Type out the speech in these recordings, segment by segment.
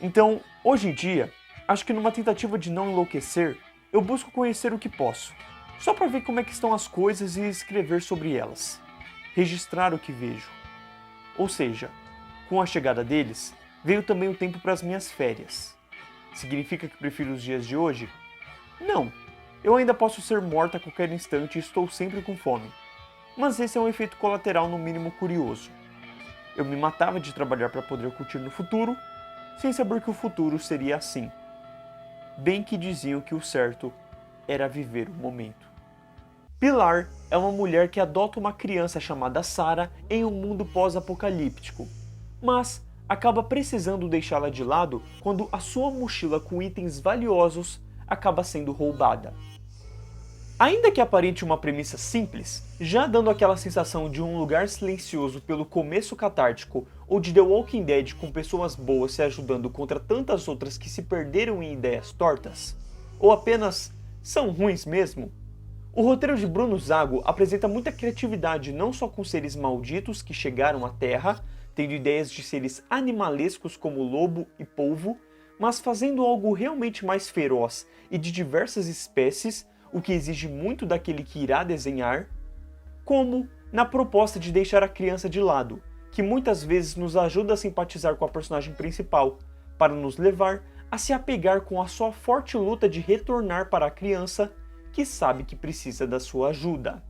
Então, hoje em dia, acho que numa tentativa de não enlouquecer, eu busco conhecer o que posso, só para ver como é que estão as coisas e escrever sobre elas. Registrar o que vejo. Ou seja, com a chegada deles, veio também o tempo para as minhas férias. Significa que prefiro os dias de hoje? Não. Eu ainda posso ser morta a qualquer instante e estou sempre com fome. Mas esse é um efeito colateral no mínimo curioso. Eu me matava de trabalhar para poder curtir no futuro, sem saber que o futuro seria assim. Bem que diziam que o certo era viver o momento. Pilar é uma mulher que adota uma criança chamada Sarah em um mundo pós-apocalíptico, mas acaba precisando deixá-la de lado quando a sua mochila com itens valiosos acaba sendo roubada. Ainda que aparente uma premissa simples, já dando aquela sensação de um lugar silencioso pelo começo catártico ou de The Walking Dead com pessoas boas se ajudando contra tantas outras que se perderam em ideias tortas, ou apenas são ruins mesmo, o roteiro de Bruno Zago apresenta muita criatividade não só com seres malditos que chegaram à Terra, tendo ideias de seres animalescos como lobo e polvo, mas fazendo algo realmente mais feroz e de diversas espécies, o que exige muito daquele que irá desenhar, como na proposta de deixar a criança de lado, que muitas vezes nos ajuda a simpatizar com a personagem principal, para nos levar a se apegar com a sua forte luta de retornar para a criança que sabe que precisa da sua ajuda.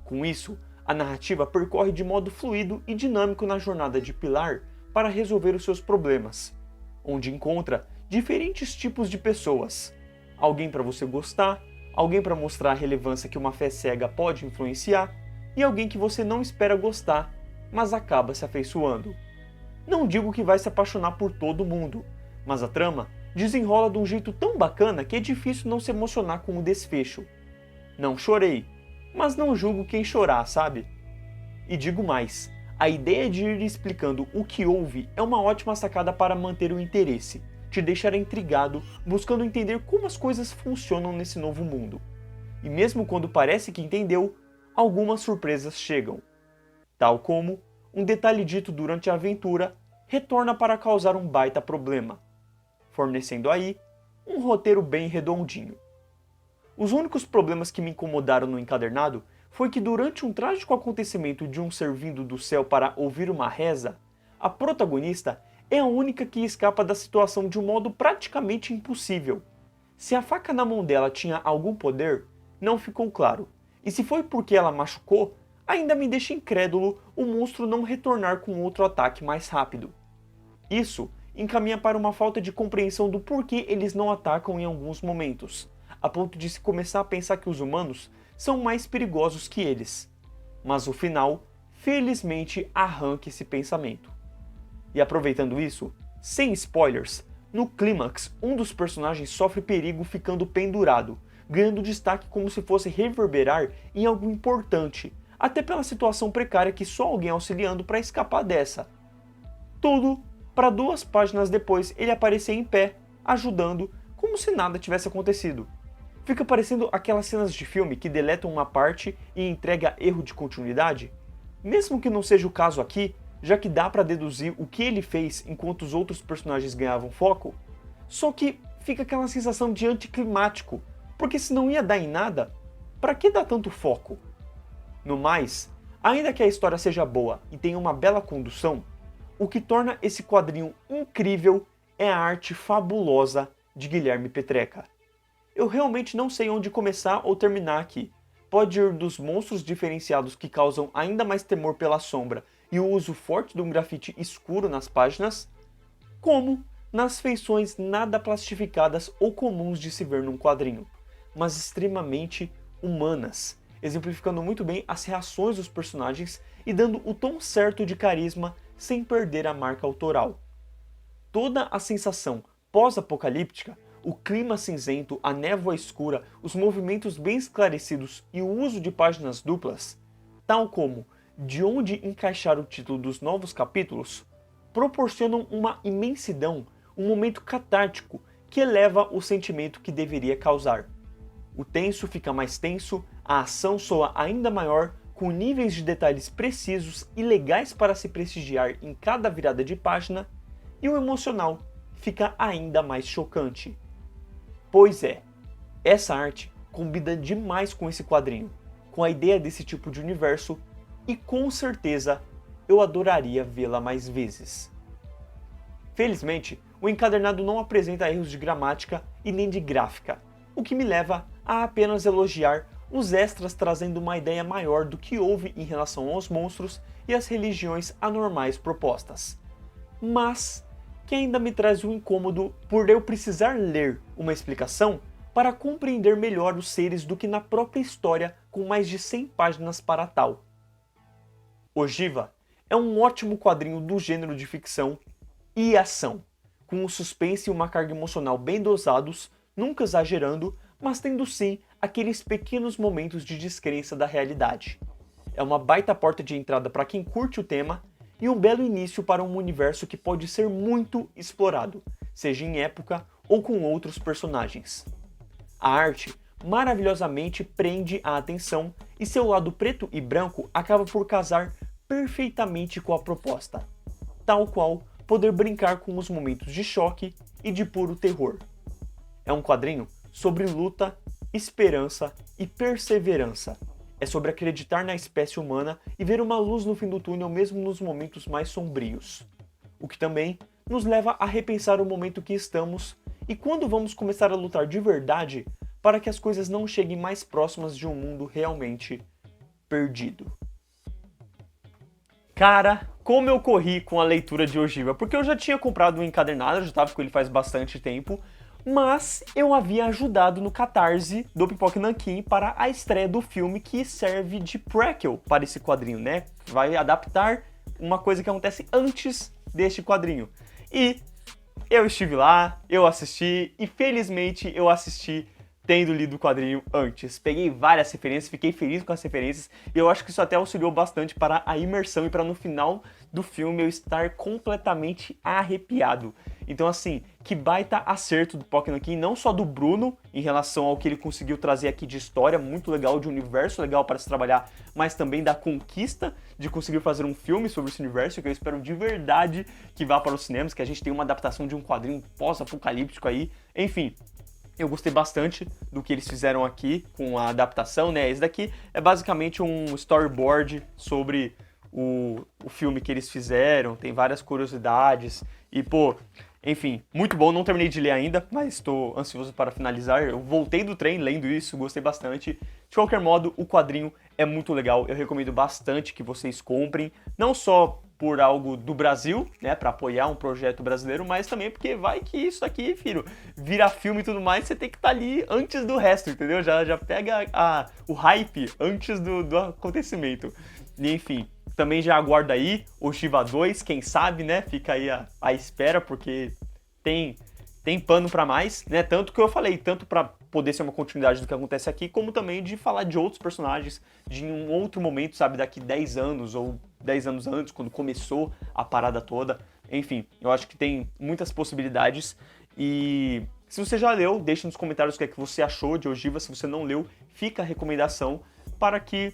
Com isso, a narrativa percorre de modo fluido e dinâmico na jornada de Pilar para resolver os seus problemas, onde encontra diferentes tipos de pessoas. Alguém para você gostar, alguém para mostrar a relevância que uma fé cega pode influenciar, e alguém que você não espera gostar, mas acaba se afeiçoando. Não digo que vai se apaixonar por todo mundo, mas a trama desenrola de um jeito tão bacana que é difícil não se emocionar com o desfecho. Não chorei, mas não julgo quem chorar, sabe? E digo mais, a ideia de ir explicando o que houve é uma ótima sacada para manter o interesse, te deixar intrigado, buscando entender como as coisas funcionam nesse novo mundo. E mesmo quando parece que entendeu, algumas surpresas chegam. Tal como um detalhe dito durante a aventura retorna para causar um baita problema, fornecendo aí um roteiro bem redondinho. Os únicos problemas que me incomodaram no encadernado foi que durante um trágico acontecimento de um ser vindo do céu para ouvir uma reza, a protagonista é a única que escapa da situação de um modo praticamente impossível. Se a faca na mão dela tinha algum poder, não ficou claro, e se foi porque ela machucou, ainda me deixa incrédulo o monstro não retornar com outro ataque mais rápido. Isso encaminha para uma falta de compreensão do porquê eles não atacam em alguns momentos, a ponto de se começar a pensar que os humanos são mais perigosos que eles. Mas o final, felizmente, arranca esse pensamento. E aproveitando isso, sem spoilers, no clímax, um dos personagens sofre perigo ficando pendurado, ganhando destaque como se fosse reverberar em algo importante, até pela situação precária que só alguém auxiliando para escapar dessa. Tudo para 2 páginas depois ele aparecer em pé, ajudando, como se nada tivesse acontecido. Fica parecendo aquelas cenas de filme que deletam uma parte e entrega erro de continuidade. Mesmo que não seja o caso aqui, já que dá para deduzir o que ele fez enquanto os outros personagens ganhavam foco, só que fica aquela sensação de anticlimático, porque se não ia dar em nada, para que dar tanto foco? No mais, ainda que a história seja boa e tenha uma bela condução, o que torna esse quadrinho incrível é a arte fabulosa de Guilherme Petreca. Eu realmente não sei onde começar ou terminar aqui. Pode ir dos monstros diferenciados que causam ainda mais temor pela sombra e o uso forte de um grafite escuro nas páginas, como nas feições nada plastificadas ou comuns de se ver num quadrinho, mas extremamente humanas, exemplificando muito bem as reações dos personagens e dando o tom certo de carisma sem perder a marca autoral. Toda a sensação pós-apocalíptica, o clima cinzento, a névoa escura, os movimentos bem esclarecidos e o uso de páginas duplas, tal como de onde encaixar o título dos novos capítulos, proporcionam uma imensidão, um momento catártico que eleva o sentimento que deveria causar. O tenso fica mais tenso, a ação soa ainda maior, com níveis de detalhes precisos e legais para se prestigiar em cada virada de página, e o emocional fica ainda mais chocante. Pois é, essa arte combina demais com esse quadrinho, com a ideia desse tipo de universo, e com certeza eu adoraria vê-la mais vezes. Felizmente, o encadernado não apresenta erros de gramática e nem de gráfica, o que me leva a apenas elogiar os extras trazendo uma ideia maior do que houve em relação aos monstros e às religiões anormais propostas. Mas que ainda me traz um incômodo por eu precisar ler uma explicação para compreender melhor os seres do que na própria história com mais de 100 páginas para tal. Ogiva é um ótimo quadrinho do gênero de ficção e ação, com um suspense e uma carga emocional bem dosados, nunca exagerando, mas tendo sim aqueles pequenos momentos de descrença da realidade. É uma baita porta de entrada para quem curte o tema e um belo início para um universo que pode ser muito explorado, seja em época ou com outros personagens. A arte maravilhosamente prende a atenção e seu lado preto e branco acaba por casar perfeitamente com a proposta, tal qual poder brincar com os momentos de choque e de puro terror. É um quadrinho sobre luta, esperança e perseverança. É sobre acreditar na espécie humana e ver uma luz no fim do túnel mesmo nos momentos mais sombrios. O que também nos leva a repensar o momento que estamos e quando vamos começar a lutar de verdade para que as coisas não cheguem mais próximas de um mundo realmente perdido. Cara, como eu corri com a leitura de Ogiva, porque eu já tinha comprado um encadernado, eu já estava com ele faz bastante tempo, mas eu havia ajudado no Catarse do Pipoca Nanquim para a estreia do filme que serve de prequel para esse quadrinho, né? Vai adaptar uma coisa que acontece antes deste quadrinho. E eu estive lá, eu assisti, e felizmente eu assisti tendo lido o quadrinho antes. Peguei várias referências, fiquei feliz com as referências, e eu acho que isso até auxiliou bastante para a imersão e para no final do filme eu estar completamente arrepiado. Então assim, que baita acerto do Pipoca Nanquim, não só do Bruno, em relação ao que ele conseguiu trazer aqui de história, muito legal, de universo legal para se trabalhar, mas também da conquista de conseguir fazer um filme sobre esse universo, que eu espero de verdade que vá para os cinemas, que a gente tenha uma adaptação de um quadrinho pós-apocalíptico aí, enfim. Eu gostei bastante do que eles fizeram aqui com a adaptação, né? Esse daqui é basicamente um storyboard sobre o filme que eles fizeram, tem várias curiosidades e, pô, enfim, muito bom. Não terminei de ler ainda, mas estou ansioso para finalizar. Eu voltei do trem lendo isso, gostei bastante. De qualquer modo, o quadrinho é muito legal, eu recomendo bastante que vocês comprem, não só por algo do Brasil, né, para apoiar um projeto brasileiro, mas também porque vai que isso aqui, filho, vira filme e tudo mais, você tem que estar ali antes do resto, entendeu? Já pega o hype antes do acontecimento. E, enfim, também já aguarda aí Ogiva 2, quem sabe, né, fica aí à espera, porque tem pano pra mais, né, tanto que eu falei, tanto pra poder ser uma continuidade do que acontece aqui, como também de falar de outros personagens de um outro momento, sabe, daqui 10 anos ou 10 anos antes, quando começou a parada toda. Enfim, eu acho que tem muitas possibilidades e se você já leu, deixe nos comentários o que é que você achou de Ogiva. Se você não leu, fica a recomendação para que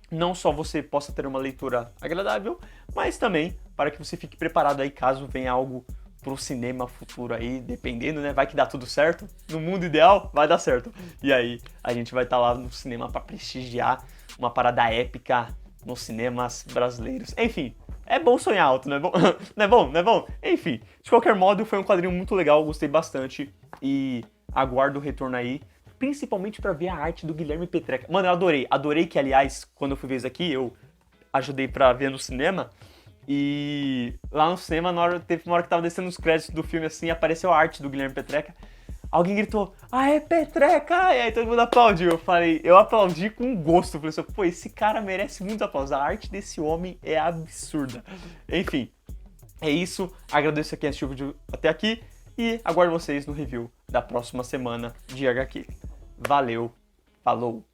não só você possa ter uma leitura agradável, mas também para que você fique preparado aí caso venha algo pro cinema futuro aí, dependendo, né? Vai que dá tudo certo. No mundo ideal, vai dar certo. E aí, a gente vai estar lá no cinema para prestigiar uma parada épica nos cinemas brasileiros. Enfim, é bom sonhar alto, não é bom? Não é bom? Não é bom? Enfim, de qualquer modo, foi um quadrinho muito legal, gostei bastante e aguardo o retorno aí, principalmente para ver a arte do Guilherme Petreca. Mano, eu adorei. Adorei que, aliás, quando eu fui ver isso aqui, eu ajudei para ver no cinema. E lá no cinema, teve uma hora que tava descendo os créditos do filme assim, apareceu a arte do Guilherme Petreca. Alguém gritou, ah, é Petreca! E aí todo mundo aplaudiu. Eu aplaudi com gosto. Falei assim, pô, esse cara merece muito aplauso. A arte desse homem é absurda. Enfim, é isso. Agradeço a quem assistiu o vídeo até aqui. E aguardo vocês no review da próxima semana de HQ. Valeu, falou!